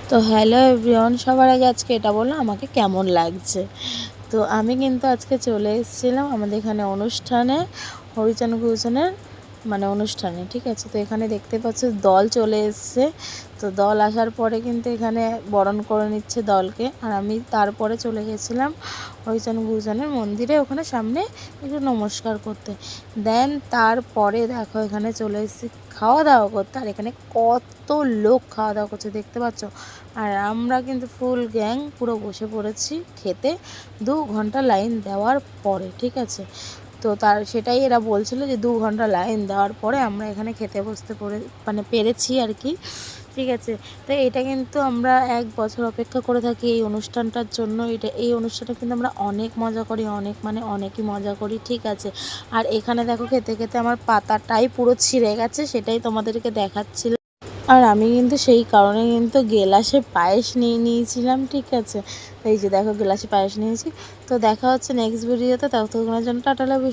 তো hello everyone, সবার আগে আজকে এটা বলো আমাকে কেমন লাগছে। তো আমি কিন্তু আজকে চলে এসেছিলাম আমাদের এখানে অনুষ্ঠানে, হরিচান গুরুজনের অনুষ্ঠানে, ঠিক আছে। তো এখানে দেখতে পাচ্ছ দল চলে এসছে। তো দল আসার পরে কিন্তু এখানে বরণ করে নিচ্ছে দলকে, আর আমি তারপরে চলে গেছিলাম হরিচান গুরুজনের মন্দিরে, ওখানে সামনে একটু নমস্কার করতে। দেন তারপরে দেখো এখানে চলে এসেছি খাওয়া দাওয়া করতে, আর এখানে কত লোক খাওয়া দাওয়া করছে দেখতে পাচ্ছ। আর আমরা কিন্তু ফুল গ্যাং পুরো বসে পড়েছি খেতে 2 ঘন্টা লাইন দেওয়ার পরে, ঠিক আছে। তো সেটাই এরা বলছিল যে 2 ঘন্টা লাইন দেওয়ার পরে আমরা এখানে খেতে বসতে পেরেছি আর কি, ঠিক আছে। তো এটা কিন্তু আমরা 1 বছর অপেক্ষা করে থাকি এই অনুষ্ঠানটার জন্য। এই অনুষ্ঠানে কিন্তু আমরা অনেক মজা করি, অনেকই মজা করি, ঠিক আছে। আর এখানে দেখো খেতে খেতে আমার পাতাটাই পুরো ছিঁড়ে গেছে, সেটাই তোমাদেরকে দেখাচ্ছিল। আর আমি কিন্তু সেই কারণে কিন্তু গেলাসে পায়েস নিয়ে নিয়েছিলাম, ঠিক আছে। এই যে দেখো গেলাসে পায়েস নিয়েছি। তো দেখা হচ্ছে নেক্সট ভিডিওতে, ততক্ষণের জন্য টাটা, লাভ ইউ।